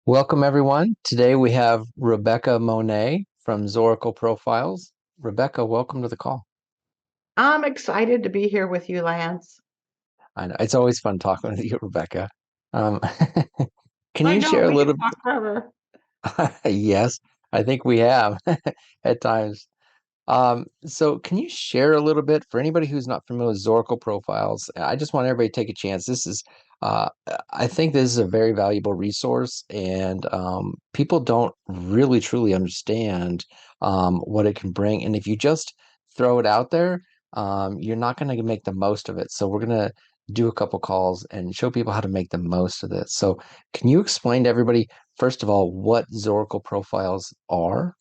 Welcome, everyone. Today we have Rebecca Monet from Zorakle Profiles. Rebecca, welcome to the call. I'm excited to be here with you, Lance. I know it's always fun talking with you, Rebecca. Um, can I you know share a we can little? talk forever. Yes, I think we have at times. So can you share a little bit for anybody who's not familiar with Zorakle Profiles? I just want everybody to take a chance. Uh, I think this is a very valuable resource, and people don't really truly understand what it can bring. And if you just throw it out there, you're not going to make the most of it. So we're going to do a couple calls and show people how to make the most of this. So can you explain to everybody, first of all, what Zorakle Profiles are?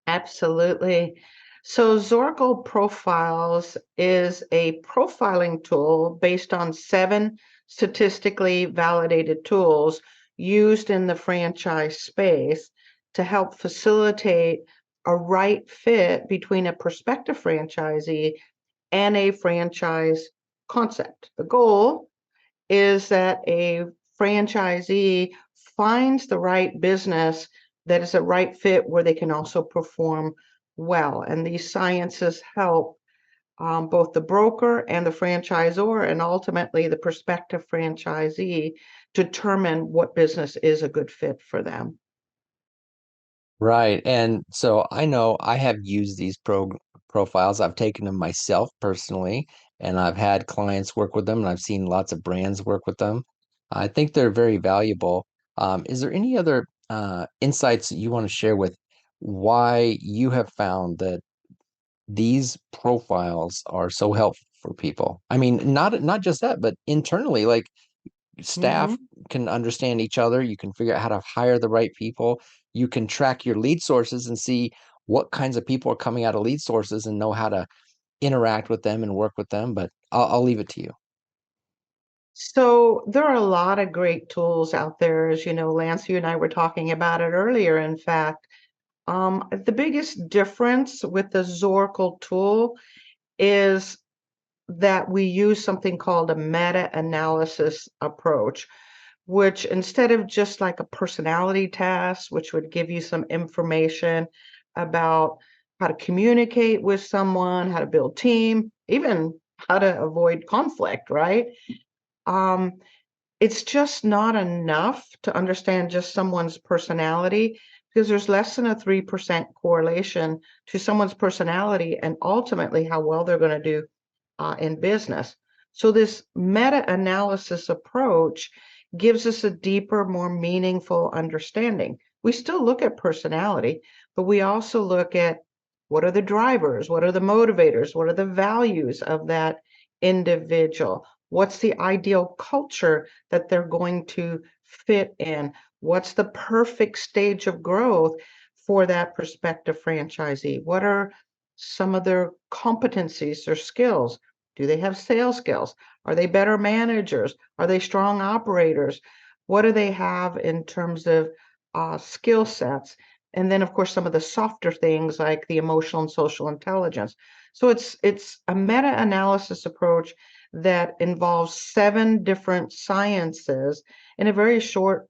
Absolutely. So, Zorakle Profiles is a profiling tool based on 7 statistically validated tools used in the franchise space to help facilitate a right fit between a prospective franchisee and a franchise concept. The goal is that a franchisee finds the right business that is a right fit where they can also perform well. And these sciences help both the broker and the franchisor, and ultimately the prospective franchisee, determine what business is a good fit for them. Right. And so I know I have used these profiles. I've taken them myself personally, and I've had clients work with them, and I've seen lots of brands work with them. I think they're very valuable. Is there any other insights that you want to share with why you have found that these profiles are so helpful for people? I mean, not just that, but internally, like staff Mhm. can understand each other. You can figure out how to hire the right people. You can track your lead sources and see what kinds of people are coming out of lead sources and know how to interact with them and work with them. But I'll leave it to you. So there are a lot of great tools out there. As you know, Lance, you and I were talking about it earlier, in fact. The biggest difference with the Zoracle tool is that we use something called a meta-analysis approach, which instead of just like a personality test, which would give you some information about how to communicate with someone, how to build team, even how to avoid conflict, right? Um, it's just not enough to understand just someone's personality because there's less than a 3% correlation to someone's personality and ultimately how well they're going to do in business. So, this meta analysis approach gives us a deeper, more meaningful understanding. We still look at personality, but we also look at what are the drivers, what are the motivators, what are the values of that individual, what's the ideal culture that they're going to fit in, what's the perfect stage of growth for that prospective franchisee, what are some of their competencies, their skills. Do they have sales skills? Are they better managers? Are they strong operators? What do they have in terms of skill sets? And then, of course, some of the softer things like the emotional and social intelligence. So it's a meta-analysis approach that involves 7 different sciences in a very short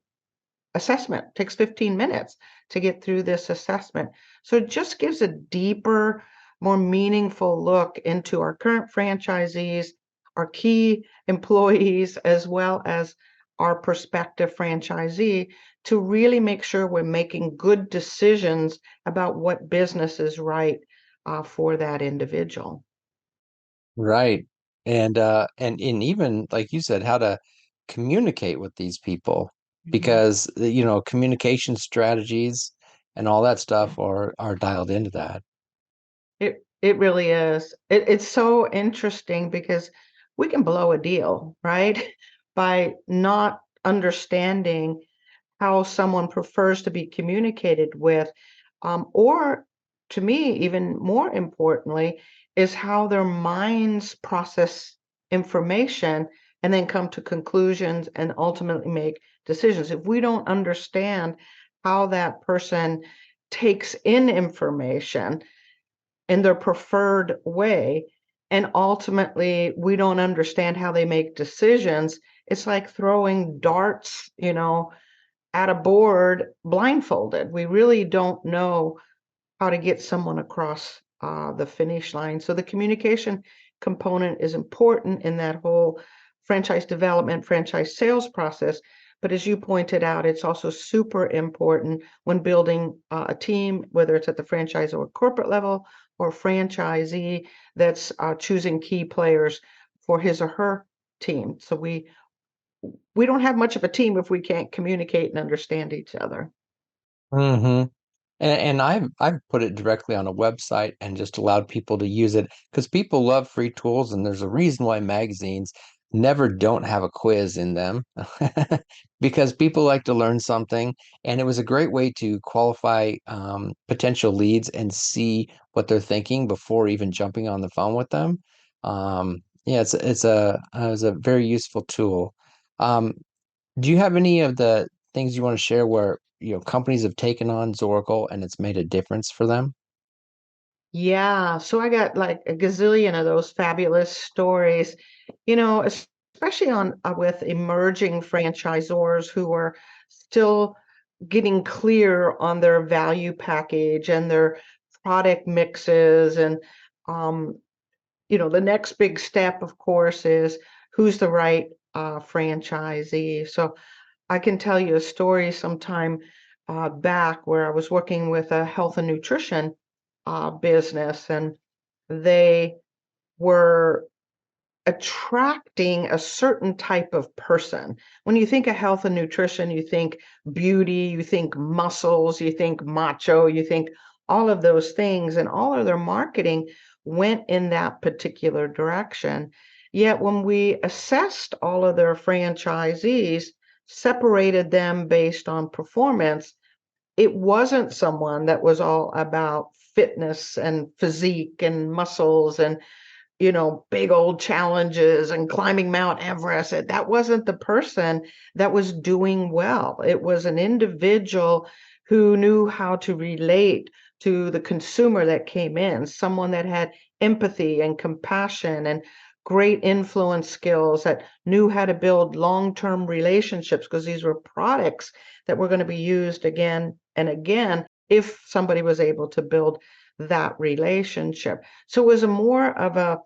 assessment. It takes 15 minutes to get through this assessment. So it just gives a deeper, more meaningful look into our current franchisees, our key employees, as well as our prospective franchisee to really make sure we're making good decisions about what business is right for that individual. Right. And even like you said, how to communicate with these people Mhm. because communication strategies and all that stuff are dialed into that. It really is. It's so interesting because we can blow a deal, right? By not understanding how someone prefers to be communicated with, or to me, even more importantly, is how their minds process information and then come to conclusions and ultimately make decisions. If we don't understand how that person takes in information, in their preferred way. And ultimately, we don't understand how they make decisions. It's like throwing darts, at a board blindfolded. We really don't know how to get someone across the finish line. So the communication component is important in that whole franchise development, franchise sales process. But as you pointed out, it's also super important when building a team, whether it's at the franchise or corporate level or franchisee that's choosing key players for his or her team. So we don't have much of a team if we can't communicate and understand each other. Hmm. And I've put it directly on a website and just allowed people to use it because people love free tools, and there's a reason why magazines never don't have a quiz in them because people like to learn something, and it was a great way to qualify potential leads and see what they're thinking before even jumping on the phone with them. Yeah, it's a very useful tool. Um, do you have any of the things you want to share where, companies have taken on Zoracle and it's made a difference for them? Yeah, so I got like a gazillion of those fabulous stories, especially on with emerging franchisors who are still getting clear on their value package and their product mixes. And um, the next big step, of course, is who's the right franchisee. So I can tell you a story sometime back where I was working with a health and nutrition business, and they were attracting a certain type of person. When you think of health and nutrition, you think beauty, you think muscles, you think macho, you think all of those things, and all of their marketing went in that particular direction. Yet when we assessed all of their franchisees, separated them based on performance, it wasn't someone that was all about fitness and physique and muscles and big old challenges and climbing Mount Everest. That wasn't the person that was doing well. It was an individual who knew how to relate to the consumer that came in, someone that had empathy and compassion and great influence skills, that knew how to build long-term relationships, because these were products that were going to be used again and again if somebody was able to build that relationship. So it was a more of a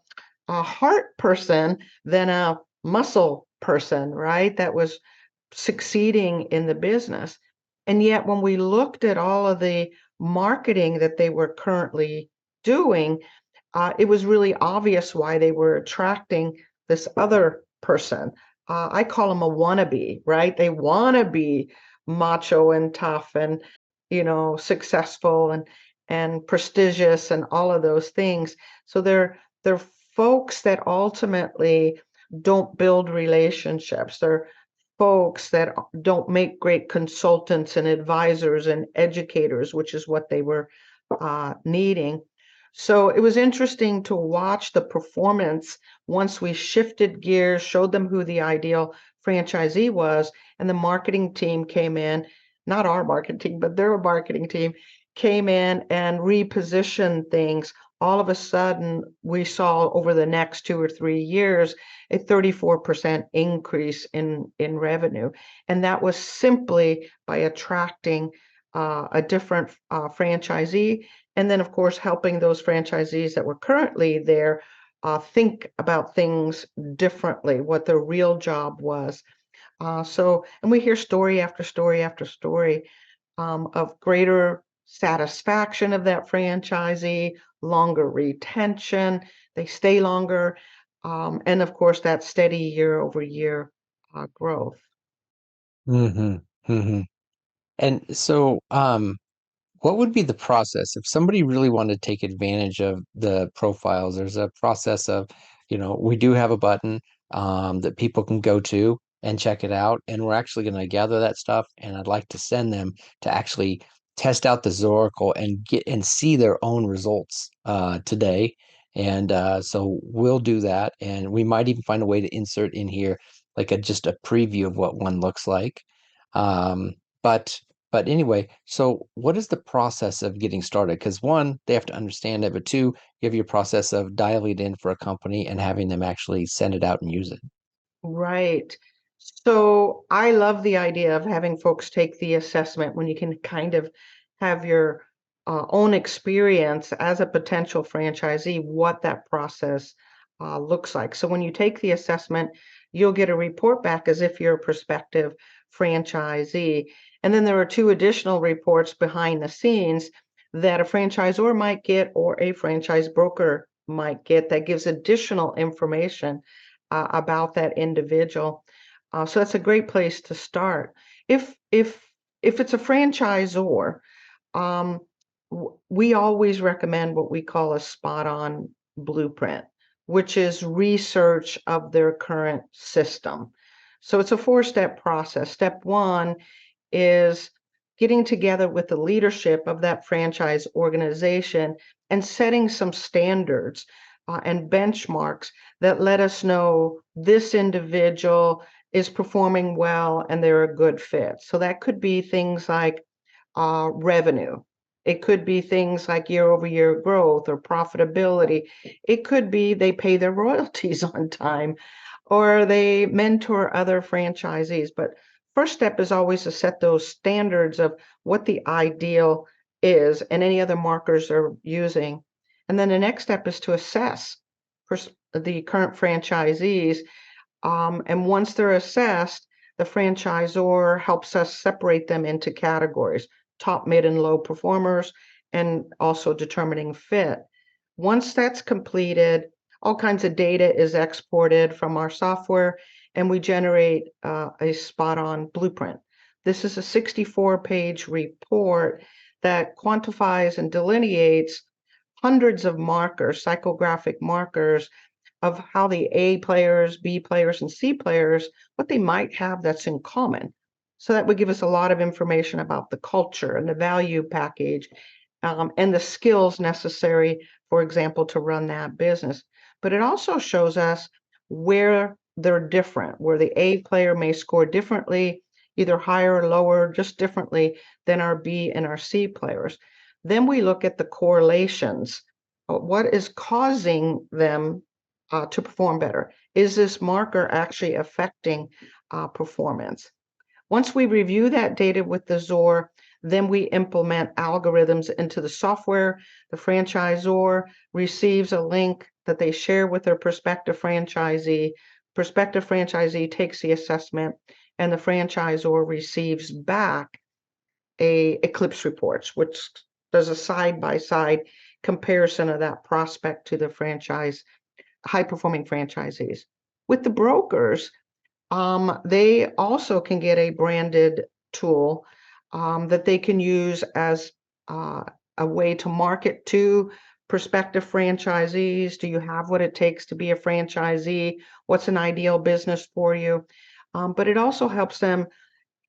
heart person than a muscle person, right? That was succeeding in the business. And yet, when we looked at all of the marketing that they were currently doing, it was really obvious why they were attracting this other person. I call them a wannabe, right? They want to be macho and tough and successful and prestigious and all of those things. So they're folks that ultimately don't build relationships. They're folks that don't make great consultants and advisors and educators, which is what they were needing. So it was interesting to watch the performance once we shifted gears, showed them who the ideal franchisee was, and the marketing team came in, not our marketing team, but their marketing team came in and repositioned things. All of a sudden, we saw over the next 2 or 3 years a 34% increase in revenue. And that was simply by attracting a different franchisee. And then, of course, helping those franchisees that were currently there think about things differently, what their real job was. And we hear story after story after story of greater satisfaction of that franchisee, longer retention, they stay longer, and of course, that steady year over year growth. Hmm. Hmm. And so, what would be the process if somebody really wanted to take advantage of the profiles? There's a process of, we do have a button that people can go to and check it out, and we're actually going to gather that stuff, and I'd like to send them to actually test out the Zoracle and get and see their own results today. And so we'll do that, and we might even find a way to insert in here like just a preview of what one looks like. Um, but but anyway, so what is the process of getting started? Because one, they have to understand it, but two, you have your process of dialing it in for a company and having them actually send it out and use it. Right. So I love the idea of having folks take the assessment when you can kind of have your own experience as a potential franchisee, what that process looks like. So when you take the assessment, you'll get a report back as if you're a prospective franchisee. And then there are two additional reports behind the scenes that a franchisor might get or a franchise broker might get that gives additional information about that individual. So that's a great place to start. If it's a franchisor, um, we always recommend what we call a spot-on blueprint, which is research of their current system. So it's a four-step process. Step one is getting together with the leadership of that franchise organization and setting some standards and benchmarks that let us know this individual is performing well and they're a good fit. So that could be things like revenue. It could be things like year-over-year growth or profitability. It could be they pay their royalties on time or they mentor other franchisees. But first step is always to set those standards of what the ideal is and any other markers they're using. And then the next step is to assess the current franchisees. And once they're assessed, the franchisor helps us separate them into categories, top, mid, and low performers, and also determining fit. Once that's completed, all kinds of data is exported from our software, and we generate a spot-on blueprint. This is a 64-page report that quantifies and delineates hundreds of markers, psychographic markers, of how the A players, B players, and C players, what they might have that's in common. So that would give us a lot of information about the culture and the value package and the skills necessary, for example, to run that business. But it also shows us where they're different, where the A player may score differently, either higher or lower, just differently than our B and our C players. Then we look at the correlations. What is causing them to perform better? Is this marker actually affecting performance? Once we review that data with the ZOR, then we implement algorithms into the software. The franchisor receives a link that they share with their prospective franchisee. Prospective franchisee takes the assessment, and the franchisor receives back a Eclipse reports, which does a side-by-side comparison of that prospect to the high-performing franchisees. With the brokers, they also can get a branded tool that they can use as a way to market to prospective franchisees. Do you have what it takes to be a franchisee? What's an ideal business for you? But it also helps them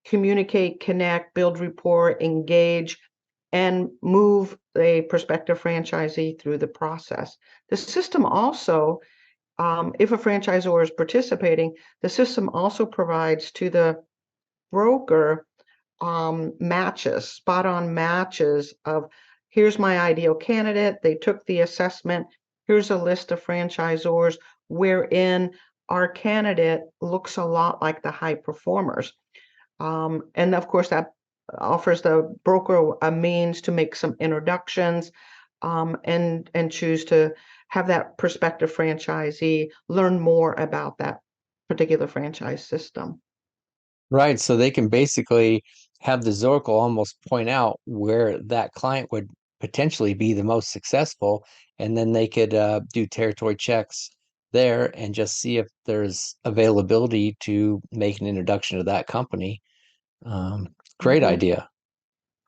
communicate, connect, build rapport, engage, and move a prospective franchisee through the process. The system also, if a franchisor is participating, the system also provides to the broker matches, spot-on matches of here's my ideal candidate. They took the assessment. Here's a list of franchisors wherein our candidate looks a lot like the high performers. And of course, that offers the broker a means to make some introductions and choose to have that prospective franchisee learn more about that particular franchise system. Right. So they can basically have the Zoracle almost point out where that client would potentially be the most successful, and then they could do territory checks there and just see if there's availability to make an introduction to that company. Great Mhm. idea.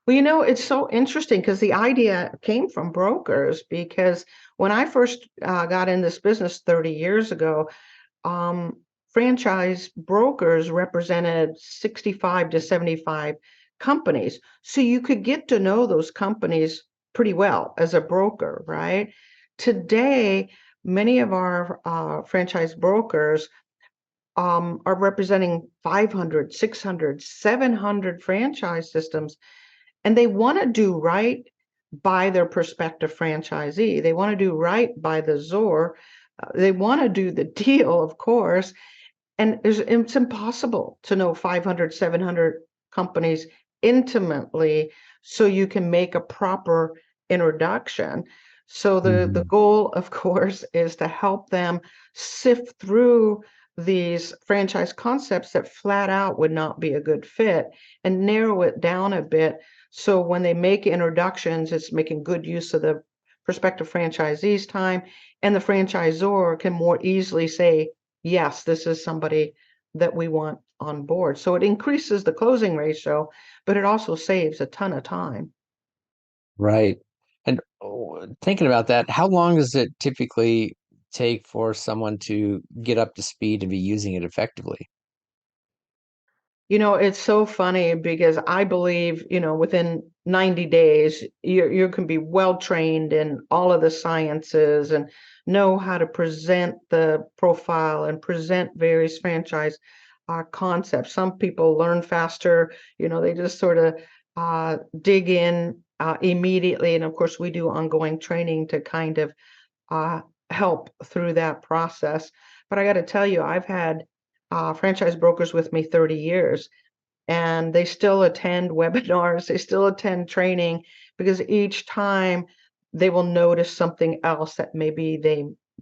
Well, it's so interesting because the idea came from brokers because when I first got in this business 30 years ago, um, franchise brokers represented 65 to 75 companies. So you could get to know those companies pretty well as a broker, right? Today, many of our franchise brokers are representing 500, 600, 700 franchise systems, and they want to do right by their prospective franchisee. They want to do right by the ZOR. They want to do the deal, of course, And it's impossible to know 500, 700 companies intimately so you can make a proper introduction. So the Mhm. goal, of course, is to help them sift through these franchise concepts that flat out would not be a good fit and narrow it down a bit. So when they make introductions, it's making good use of the prospective franchisee's time, and the franchisor can more easily say, yes, this is somebody that we want on board. So it increases the closing ratio, but it also saves a ton of time. Right. And thinking about that, how long does it typically take for someone to get up to speed and be using it effectively? It's so funny because I believe, within 90 days, you can be well trained in all of the sciences and know how to present the profile and present various franchise concepts. Some people learn faster, they just sort of dig in immediately. And of course, we do ongoing training to kind of uh, help through that process. But I got to tell you, I've had franchise brokers with me 30 years, and they still attend webinars, they still attend training, because each time they will notice something else that maybe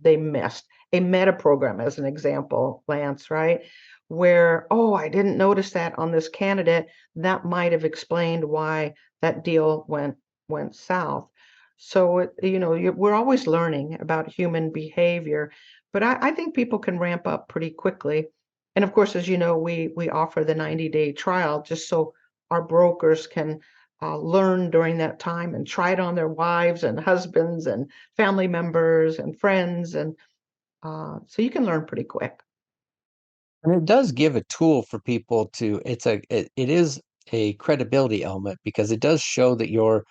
they missed. A meta program, as an example, Lance, right? Where, oh, I didn't notice that on this candidate. That might have explained why that deal went south. So, we're always learning about human behavior, but I think people can ramp up pretty quickly. And of course, as you know, we offer the 90-day trial just so our brokers can learn during that time and try it on their wives and husbands and family members and friends, and so you can learn pretty quick. And it does give a tool for people to, it is a credibility element because it does show that you're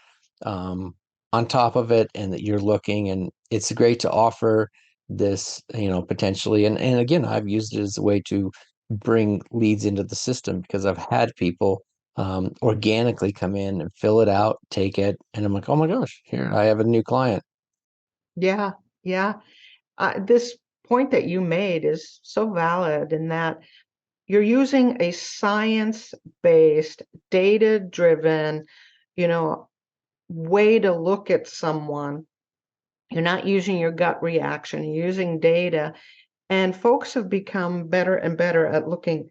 on top of it and that you're looking, and it's great to offer this, potentially. And again, I've used it as a way to bring leads into the system because I've had people organically come in and fill it out, take it, and I'm like, oh my gosh, here I have a new client. Yeah, yeah. This point that you made is so valid in that you're using a science-based, data-driven, you know, way to look at someone. You're not using your gut reaction, you're using data. And folks have become better and better at looking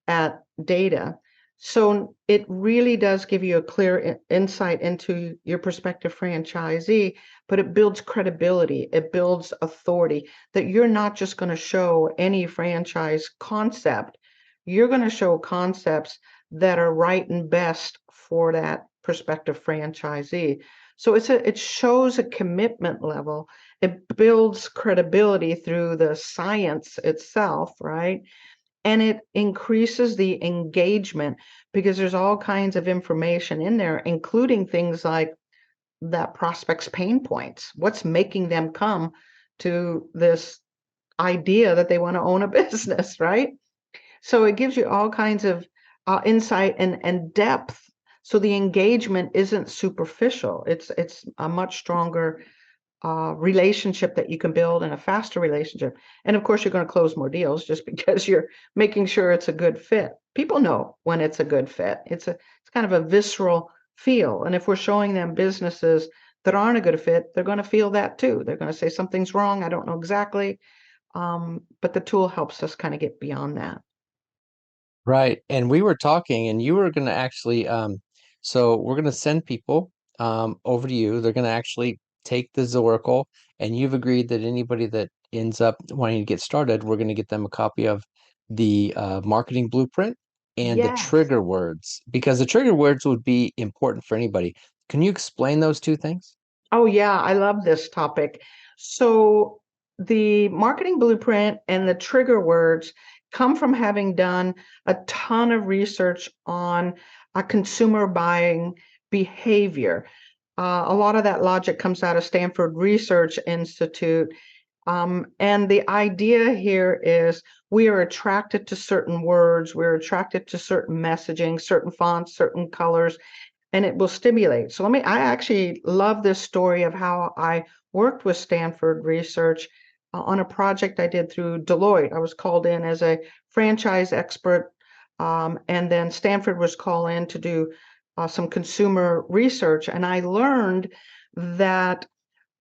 at data. So it really does give you a clear insight into your prospective franchisee, but it builds credibility, it builds authority, that you're not just going to show any franchise concept, you're going to show concepts that are right and best for that prospective franchisee. So it shows a commitment level. It builds credibility through the science itself, right? And it increases the engagement because there's all kinds of information in there, including things like that prospect's pain points. What's making them come to this idea that they want to own a business, right? So it gives you all kinds of insight and depth. So the engagement isn't superficial. It's a much stronger relationship that you can build, and a faster relationship. And of course, you're going to close more deals just because you're making sure it's a good fit. People know when it's a good fit. It's kind of a visceral feel. And if we're showing them businesses that aren't a good fit, they're going to feel that too. They're going to say something's wrong. I don't know exactly. But the tool helps us kind of get beyond that. Right. And we were talking, and you were going to actually, so we're going to send people over to you. They're going to actually take the Zoracle, and you've agreed that anybody that ends up wanting to get started, we're going to get them a copy of the marketing blueprint and the Yes. trigger words, because the trigger words would be important for anybody. Can you explain those two things? Oh, yeah, I love this topic. So, the marketing blueprint and the trigger words come from having done a ton of research on a consumer buying behavior. A lot of that logic comes out of Stanford Research Institute. And the idea here is we are attracted to certain words, we're attracted to certain messaging, certain fonts, certain colors, and it will stimulate. I actually love this story of how I worked with Stanford Research. on a project I did through Deloitte. I was called in as a franchise expert, and then Stanford was called in to do some consumer research. And I learned that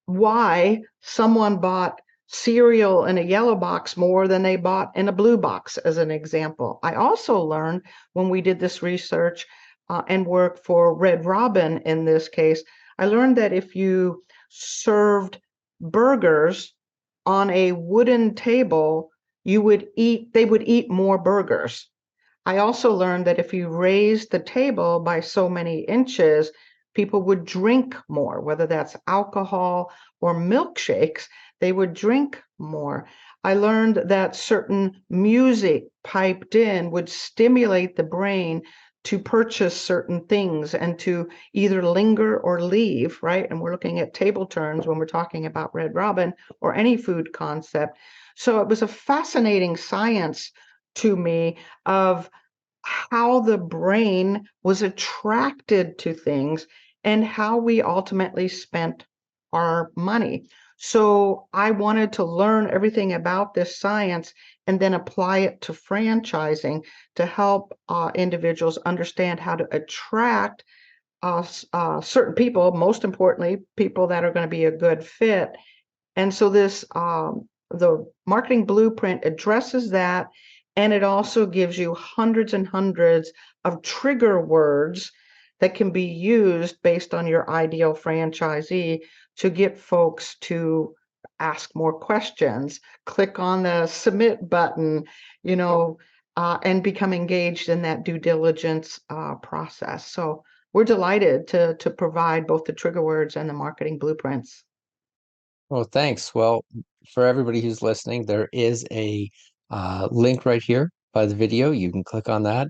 why someone bought cereal in a yellow box more than they bought in a blue box, as an example. I also learned when we did this research and work for Red Robin in this case, I learned that if you served burgers on a wooden table, they would eat more burgers. I also learned that if you raised the table by so many inches, people would drink more, whether that's alcohol or milkshakes, they would drink more. I learned that certain music piped in would stimulate the brain to purchase certain things and to either linger or leave, right? And we're looking at table turns when we're talking about Red Robin or any food concept. So it was a fascinating science to me of how the brain was attracted to things and how we ultimately spent our money. So I wanted to learn everything about this science and then apply it to franchising to help individuals understand how to attract certain people, most importantly, people that are going to be a good fit. And so the marketing blueprint addresses that, and it also gives you hundreds and hundreds of trigger words that can be used based on your ideal franchisee to get folks to ask more questions, click on the submit button, you know, and become engaged in that due diligence process. So we're delighted to provide both the trigger words and the marketing blueprints. Well, thanks. Well, for everybody who's listening, there is a link right here by the video. You can click on that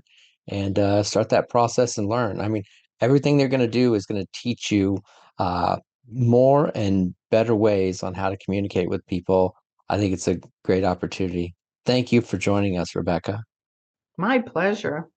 and start that process and learn. I mean, everything they're going to do is going to teach you uh, more and better ways on how to communicate with people. I think it's a great opportunity. Thank you for joining us, Rebecca. My pleasure.